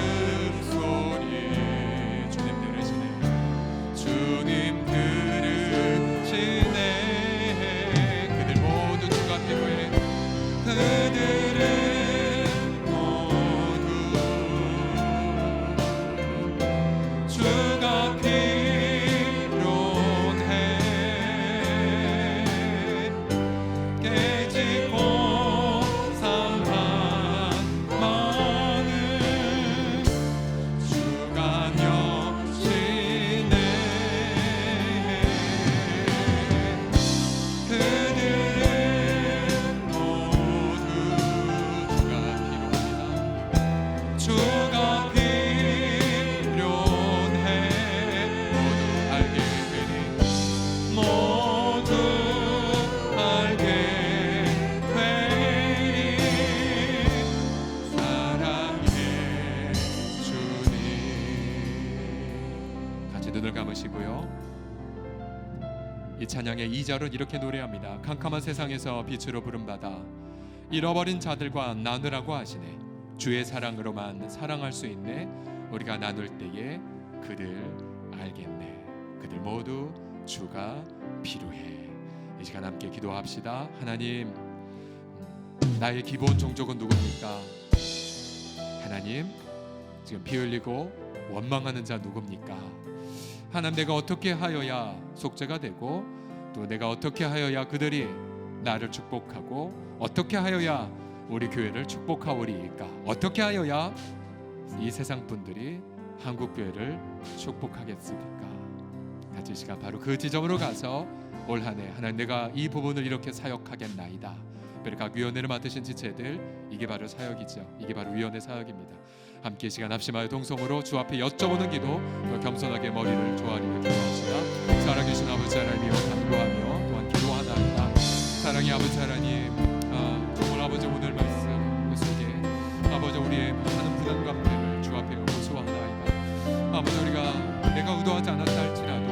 울음소리 주님 들으시네, 주님 들으시네. 그들 모두 주가 필요해, 그들은 모두 주가 눈을 감으시고요, 이 찬양의 2절은 이렇게 노래합니다. 캄캄한 세상에서 빛으로 부름받아 잃어버린 자들과 나누라고 하시네. 주의 사랑으로만 사랑할 수 있네. 우리가 나눌 때에 그들 알겠네. 그들 모두 주가 필요해. 이 시간 함께 기도합시다. 하나님, 나의 기본 종족은 누굽니까? 하나님, 지금 피 흘리고 원망하는 자 누굽니까? 하나님, 내가 어떻게 하여야 속죄가 되고, 또 내가 어떻게 하여야 그들이 나를 축복하고, 어떻게 하여야 우리 교회를 축복하오리까? 어떻게 하여야 이 세상 분들이 한국 교회를 축복하겠습니까? 같이 이 시간 바로 그 지점으로 가서 올 한 해 하나님 내가 이 부분을 이렇게 사역하겠나이다. 특별히 각 위원회를 맡으신 지체들 이게 바로 사역이죠. 이게 바로 위원회 사역입니다. 함께 이 시간 합심하여 동성으로 주 앞에 여쭤보는 기도 또 겸손하게 머리를 조아리며 기도합시다. 살아계신 아버지 하나님이여 간구하며 또한 기도하나이다. 사랑의 아버지 하나님 정말 아버지 오늘 말씀 속에 아버지 우리의 많은 부담감들을 주 앞에 호소하나이다. 아버지 우리가 내가 의도하지 않았다 할지라도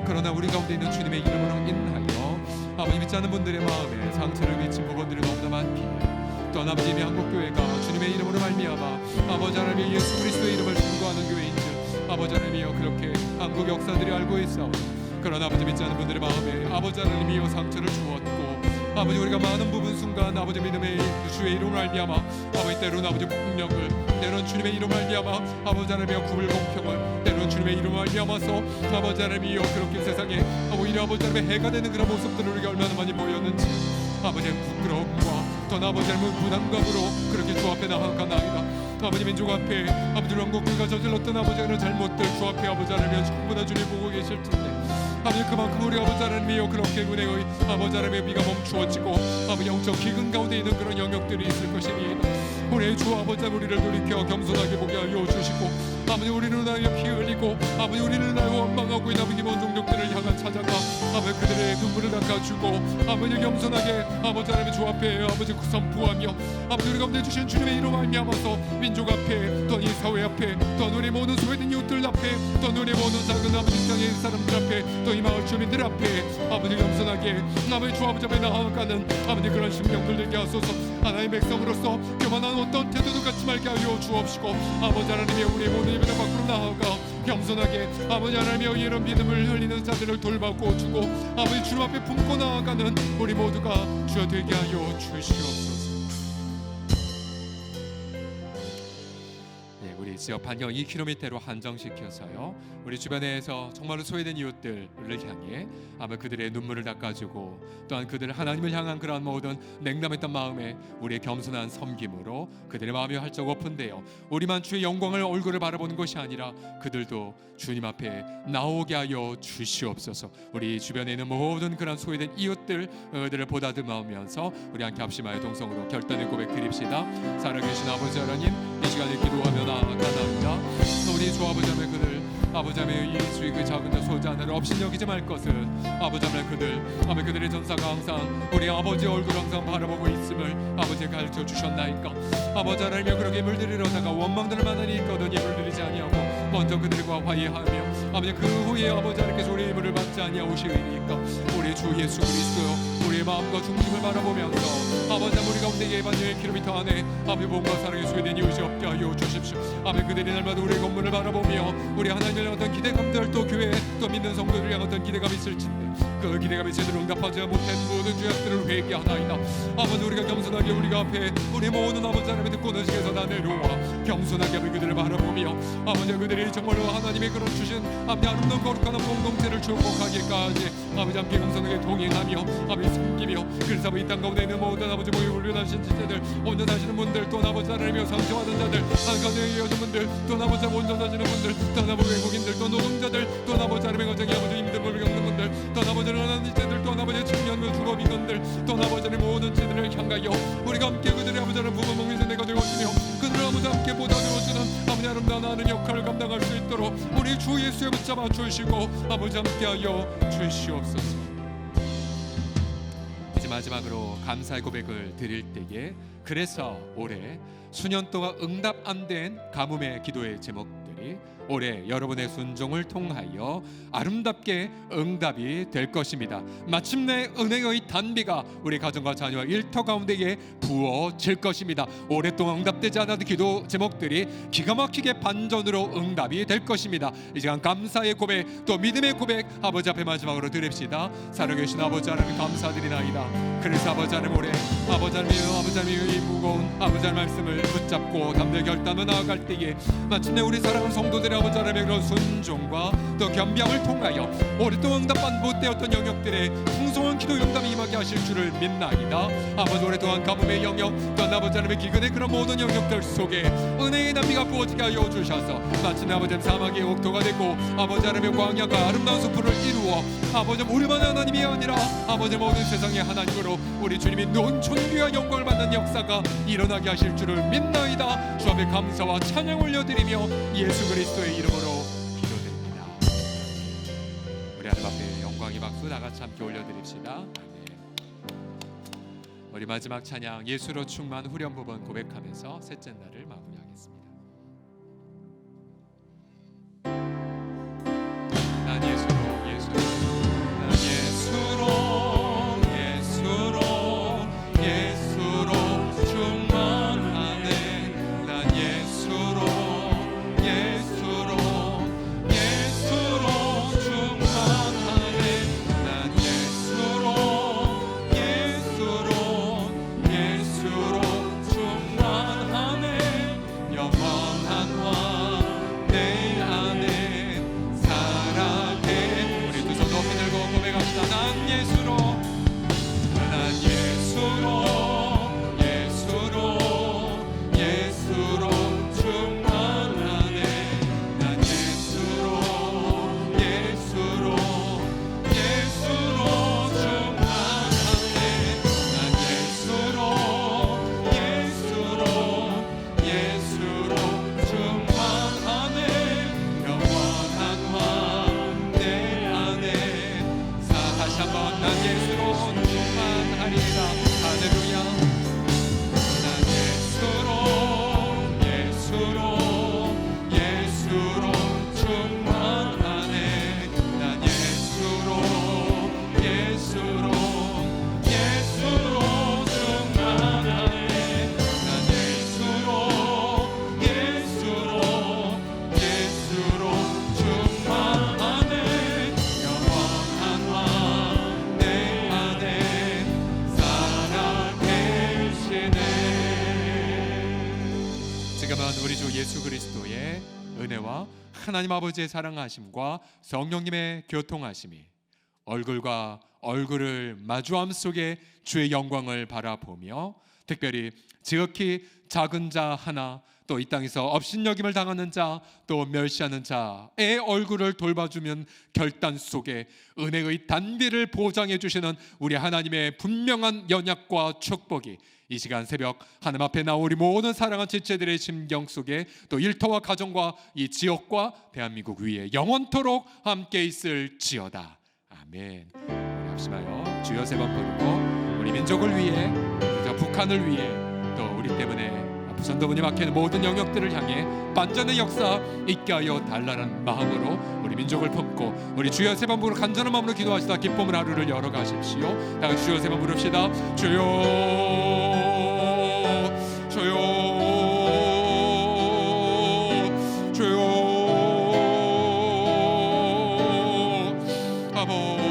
그러나 우리 가운데 있는 주님의 이름으로 인하여 아버지 믿지 않는 분들의 마음에 상처를 미친 부분들이 너무나 많기에 또한 아버지의 한국교회가 주님의 이름으로 말미암아 아버지 하나님의 예수 그리스도의 이름을 중거하는 교회인들 아버지 하나님이여 그렇게 한국 역사들이 알고 있사오니 그러나 아버지 믿지 않는 분들의 마음에 아버지 하나님이여 상처를 주었고 아버지 우리가 많은 부분 순간 아버지 믿음의 주의 이름을 말미암아 아버지 때로는 아버지 폭력을 때로는 주님의 이름을 말미암아 아버지 하나님이여 불공평을 때로는 주님의 이름을 말미암아서 아버지 하나님이여 그렇게 세상에 오히려 아버지 하나님의 해가 되는 그런 모습들을 우리가 얼마나 많이 보였는지 아버지의 부끄러움과 더 아버지 하나님의 부담감으로 그렇게 주 앞에 나아가나이다. 아버지 민족 앞에 아버지 왕국교가 저질렀던 아버지 하나님의 잘못들 주 앞에 아버지 하나님의 전부 다 주님 보고 계실 텐데 아버지 그만큼 우리 아버지 하나님이여 그렇게 은혜의 아버지 하나님의 미가 멈추어지고 아버지 영적 기근 가운데 있는 그런 영역들이 있을 것이니 우리 주 아버지 우리를 돌이켜 겸손하게 보게 하여 주시고 아버지 우리는 나의 피 흘리고 아버지 우리는 나의 원망하고 있는 아버지 먼 종족들을 향한 찾아가 아버지 그들의 눈물을 닦아주고 아버지 겸손하게 아버지 하나님의 주 앞에 아버지 선포하며 아버지 우리 가운데 주신 주님의 이름 말미암아서 민족 앞에 또 이 사회 앞에 또 우리 모든 소외된 이웃들 앞에 또 우리 모든 작은 아버지 땅의 사람들 앞에 또 이 마을 주민들 앞에 아버지 겸손하게 아버지 주 아버지 앞에 나아가는 아버지 그런 심령들 되게 하소서. 하나님의 백성으로서 교만한 어떤 태도도 갖지 말게 하여 주옵시고 아버지 하나님의 우리 모든 예배를 밖으로 나아가 겸손하게 아버지 하나님의 이런 믿음을 흘리는 자들을 돌보고 주고 아버지 주님 앞에 품고 나아가는 우리 모두가 주여 되게 하여 주시옵소서. 우리 지역 반경 2km로 한정시켜서요 우리 주변에서 정말로 소외된 이웃들을 향해 아마 그들의 눈물을 닦아주고 또한 그들 하나님을 향한 그러한 모든 냉담했던 마음에 우리의 겸손한 섬김으로 그들의 마음이 활짝 오픈되어 우리만 주의 영광을 얼굴을 바라보는 것이 아니라 그들도 주님 앞에 나오게 하여 주시옵소서. 우리 주변에 있는 모든 그런 소외된 이웃들을 보다듬으면서 우리 함께 합심하여 동성으로 결단의 고백 드립시다. 살아계신 아버지 하나님 이 시간에 기도하며 나아가나이다. 우리 주 아버지 하나님 그들 아버지 하나님 이 주의 그 작은 자 소자 하나를 없이 여기지 말 것을 아버지 하나님 그들의 전사가 항상 우리 아버지 얼굴 항상 바라보고 있음을 아버지 가르쳐 주셨나이까. 아버지 하나님이 그렇게 물들이려다가 원망들을 많이 있거든 예물 드리지 아니하고 먼저 그들과 화해하며 아버지 그 후에 아버지 하나님께서 우리 예물을 받지 아니하오시리니까 우리 주 예수 그리스도 우리의 마음과 중심을 바라보면서 아버지 우리 가운데 예반의 킬로미터 안에 아버지 몸과 사랑의 소외된 이웃이 없게 하여 주십시오. 아버지 그들이 날마다 우리의 건물을 바라보며 우리 하나님을 향한 어떤 기대감들 또 교회 또 믿는 성도들을 향한 어떤 기대감이 있을진데 그 기대감이 제대로 응답하지 못한 모든 죄악들을 회개하나이다. 아버지 우리가 겸손하게 우리가 앞에 우리 모든 아버지 하나님의 듣고 너시에서 다 내려와 겸손하게 아버지 그들을 바라보며 아버지 그들이 정말로 하나님의 그런 주신 아버지 아름다운 거룩한 공동체를 축복하기까지 아버지 함께 겸손하게 동행하며 아버지 섬기며 그래서 아버지 이 땅 가운데 있는 모든 아버지 모여 훈련하신 지체들 온전하시는 분들 또 아버지 하나님이여 상처받은 자들 한가운데 여자분들 또 아버지 온전하시는 분들 또 아버지 외국인들 또 노동자들 또 아버지 하나님의 가정에 아버지 힘듦을 겪는 분들 또 아버지 하나님 지체들 또 아버지 청년 주거민원들 또 아버지 하나님 모든 지들을 향하여 우리가 함께 그들의 아버지 하나님 부모 목에서 내가 되었으며 그들을 아버지 함께 보다되어주는 아버지 아름다운 하나님 역할을 감당할 수 있도록 우리 주 예수에 붙잡아 주시고 아버지 함께하여 주시옵소서. 이제 마지막으로 감사의 고백을 드릴 때에 그래서 올해 수년 동안 응답 안 된 가뭄의 기도의 제목들이 올해 여러분의 순종을 통하여 아름답게 응답이 될 것입니다. 마침내 은혜의 단비가 우리 가정과 자녀와 일터 가운데에 부어질 것입니다. 오랫동안 응답되지 않았던 기도 제목들이 기가 막히게 반전으로 응답이 될 것입니다. 이 시간 감사의 고백 또 믿음의 고백 아버지 앞에 마지막으로 드립시다. 살아계신 아버지 하나님 감사드리나이다. 그래서 아버지 하나님 올해 아버지 하나님의 이 무거운 아버지 하나님 말씀을 붙잡고 담대 결단을 나아갈 때에 마침내 우리 사랑하는 성도들의 아버지 하나님의 그런 순종과 또 겸비함을 통하여 오랫동안 응답한 못되었던 영역들에 풍성한 기도 응답이 임하게 하실 줄을 믿나이다. 아버지 오랫동안 가뭄의 영역 또 아버지 하나님의 기근의 그런 모든 영역들 속에 은혜의 남비가 부어지게 하여 주셔서 마침내 아버지 사막의 옥토가 되고 아버지 하나님의 광야가 아름다운 숲을 이루어 아버지 우리만 하나님이 아니라 아버지 모든 세상의 하나님으로 우리 주님이 논천귀와 영광을 받는 역사가 일어나게 하실 줄을 믿나이다. 주 앞에 감사와 찬양 올려드리며 예수 그리스도의 이름으로 기도드립니다. 우리 하나님 앞에 영광의 박수 다같이 함께 올려드립시다. 아멘. 우리 마지막 찬양 예수로 충만 후렴 부분 고백하면서 셋째 날을 마무리하겠습니다. 난 예수로 난 예수로 충만하네. 난 예수로 충만하네. 난 예수로 충만하네. 영원한 왕 내 안에 살아계. 우리 두 손 높이 들고 고백합시다. 난 예수로 충만하네. 난 예수로 충만하네. 난 예수로 충만하네. 영원한 왕 내 안에 다시 한번 난 예수로 충만하리라. 할렐루야. 난 예수로 충만하네. 난 예수로 충만하네. 난 예수로 충만하네. 영원한 왕 내 안에 살아계시네. 지금은 우리 주 예수 그리스도의 은혜와 하나님 아버지의 사랑하심과 성령님의 교통하심이 얼굴과 얼굴을 마주함 속에 주의 영광을 바라보며 특별히 지극히 작은 자 하나 또 이 땅에서 업신여김을 당하는 자 또 멸시하는 자의 얼굴을 돌봐주면 결단 속에 은혜의 단비를 보장해 주시는 우리 하나님의 분명한 연약과 축복이 이 시간 새벽 하나님 앞에 나온 우리 모든 사랑하는 지체들의 심경 속에 또 일터와 가정과 이 지역과 대한민국 위에 영원토록 함께 있을지어다. 아멘. 우리 합심하여 주여 세 번 부르고 우리 민족을 위해 또 북한을 위해 또 우리 때문에 부선도분이 막히는 모든 영역들을 향해 반전의 역사 있게 하여 달라는 마음으로 우리 민족을 품고 우리 주여 세 번 부르고 간절한 마음으로 기도하시다 기쁨을 하루를 열어가십시오. 다같이 주여 세 번 부릅시다. 주여 아버지